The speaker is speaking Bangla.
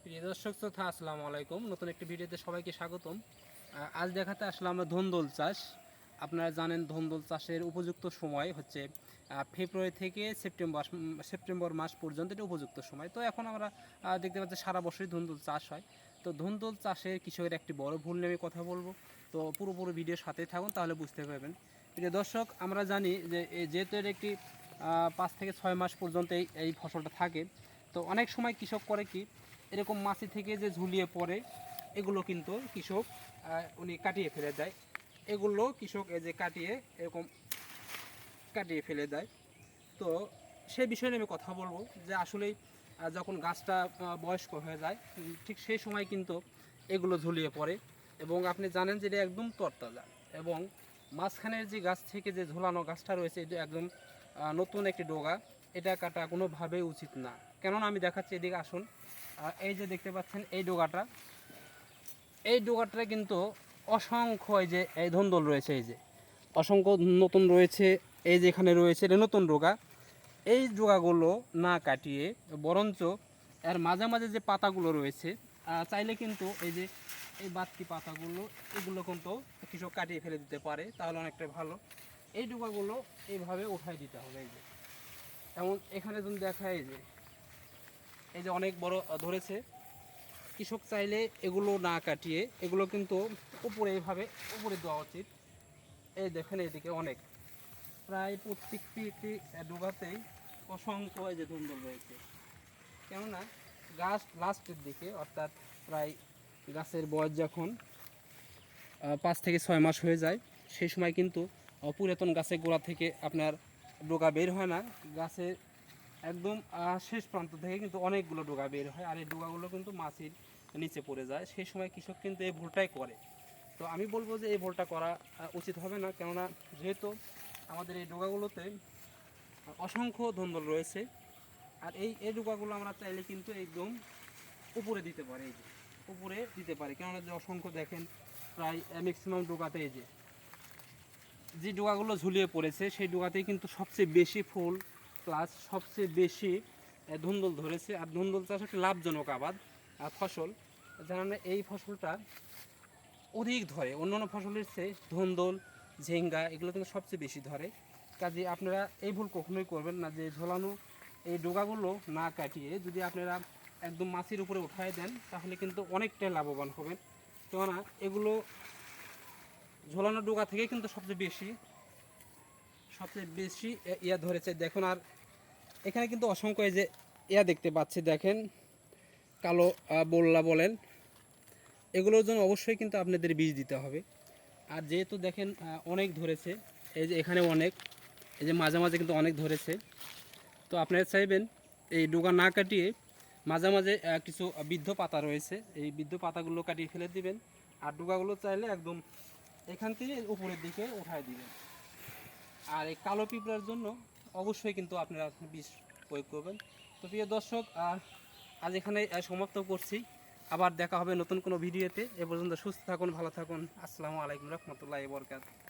প্রিয় দর্শক শ্রোতা আসসালামু আলাইকুম। নতুন একটি ভিডিওতে সবাইকে স্বাগতম। আজ দেখাতে আসলাম আমরা ধুন্দুল চাষ। আপনারা জানেন ধুন্দুল চাষের উপযুক্ত সময় হচ্ছে ফেব্রুয়ারি থেকে সেপ্টেম্বর মাস পর্যন্ত এটা উপযুক্ত সময়। তো এখন আমরা দেখতে পাচ্ছি সারা বছরই ধুন্দুল চাষ হয়। তো ধুন্দুল চাষে কৃষকের একটি বড় ভুল নিয়ে আমি কথা বলবো। তো পুরো ভিডিওর সাথেই থাকুন, তাহলে বুঝতে পারবেন। প্রিয় দর্শক, আমরা জানি যে যেহেতু এর একটি 5 থেকে 6 মাস পর্যন্ত এই ফসলটা থাকে। তো অনেক সময় কৃষক করে কি, এরকম মাছি থেকে যে ঝুলিয়ে পড়ে এগুলো কিন্তু কৃষক উনি কাটিয়ে ফেলে দেয়। এগুলো কৃষক এই যে কাটিয়ে এরকম কাটিয়ে ফেলে দেয়। তো সেই বিষয়ে নিয়ে আমি কথা বলবো যে আসলেই যখন গাছটা বয়স্ক হয়ে যায় ঠিক সেই সময় কিন্তু এগুলো ঝুলিয়ে পড়ে। এবং আপনি জানেন যে এটা একদম তরতাজা, এবং মাঝখানের যে গাছ থেকে যে ঝোলানো গাছটা রয়েছে এটা একদম নতুন একটি ডগা। এটা কাটা কোনোভাবেই উচিত না। কেননা আমি দেখাচ্ছি, এদিকে আসুন। এই যে দেখতে পাচ্ছেন এই ডোগাটা কিন্তু অসংখ্য এই ধুন্দুল রয়েছে, এই যে অসংখ্য নতুন রয়েছে। এই যে এখানে রয়েছে এটা নতুন ডোগা। এই ডোগাগুলো না কাটিয়ে বরঞ্চ এর মাঝে মাঝে যে পাতাগুলো রয়েছে চাইলে কিন্তু এই বাড়তি পাতাগুলো এগুলো কিন্তু কৃষক কাটিয়ে ফেলে দিতে পারে, তাহলে অনেকটা ভালো। এই ডোগাগুলো এইভাবে উঠাই দিতে হবে। এই যে এমন এখানে যদি দেখা, এই যে অনেক বড় ধরেছে। কৃষক চাইলে এগুলো না কাটিয়ে এগুলো কিন্তু উপরে এইভাবে উপরে দেওয়া উচিত। এই দেখেন এদিকে অনেক, প্রায় প্রত্যেকটি ডোগাতেই অসংখ্য এই যে ধুন্দুল রয়েছে। কেননা গাছ লাস্টের দিকে, অর্থাৎ প্রায় গাছের বয়স যখন 5 থেকে 6 মাস হয়ে যায়, সেই সময় কিন্তু পুরাতন গাছের গোড়া থেকে আপনার ডোগা বের হয় না। গাছের একদম শেষ প্রান্ত থেকে কিন্তু অনেকগুলো ডোগা বের হয়, আর এই ডোগাগুলো কিন্তু মাছির নিচে পড়ে যায়। সেই সময় কৃষক কিন্তু এই ভুলটাই করে। তো আমি বলবো যে এই ভুলটা করা উচিত হবে না। কেননা যেহেতু আমাদের এই ডোগাগুলোতে অসংখ্য ধুন্দুল রয়েছে, আর এই ডোগাগুলো আমরা চাইলে কিন্তু একদম উপরে দিতে পারি। এই যে উপরে দিতে পারি, কেননা যে অসংখ্য দেখেন প্রায় ম্যাক্সিমাম ডোগাতে যে ডোগাগুলো ঝুলিয়ে পড়েছে সেই ডোগাতেই কিন্তু সবচেয়ে বেশি ফুল প্লাস সবচেয়ে বেশি ধুন্দুল ধরেছে। আর ধুন্দুল চাষ একটা লাভজনক ফসল। জানেন এই ফসলটা অধিক ধরে অন্যান্য ফসলের চেয়ে ধুন্দুল, ঝিঙ্গা এগুলো কিন্তু সবচেয়ে বেশি ধরে। কাজে আপনারা এই ভুল কখনোই করবেন না যে ঝোলানো এই ডোগাগুলো না কাটিয়ে যদি আপনারা একদম মাছির উপরে উঠায় দেন, তাহলে কিন্তু অনেকটাই লাভবান হবেন। কেননা এগুলো ঝোলানো ডোগা থেকে কিন্তু সবচেয়ে বেশি ইয়া ধরেছে দেখুন। আর এখানে কিন্তু অসংখ্য এই যে ইয়া দেখতে পাচ্ছি, দেখেন কালো বোল্লা বলেন, এগুলোর জন্য অবশ্যই কিন্তু আপনাদের বীজ দিতে হবে। আর যেহেতু দেখেন অনেক ধরেছে, এই যে এখানে অনেক, এই যে মাঝে মাঝে কিন্তু অনেক ধরেছে। তো আপনারা চাইবেন এই ডোগা না কাটিয়ে মাঝে মাঝে কিছু বৃদ্ধ পাতা রয়েছে, এই বৃদ্ধ পাতাগুলো কাটিয়ে ফেলে দিবেন। আর ডোগাগুলো চাইলে একদম এখান থেকে উপরের দিকে উঠায় দিবেন। আর এই কালো পিঁপড়ার জন্য অবশ্যই কিন্তু আপনারা বিষ প্রয়োগ করবেন। তো প্রিয় দর্শক, আজ এখানে সমাপ্ত করছি। আবার দেখা হবে নতুন কোনো ভিডিওতে। এ পর্যন্ত সুস্থ থাকুন, ভালো থাকুন। আসসালামু আলাইকুম রহমতুল্লাহি ওয়া বারাকাতুহু।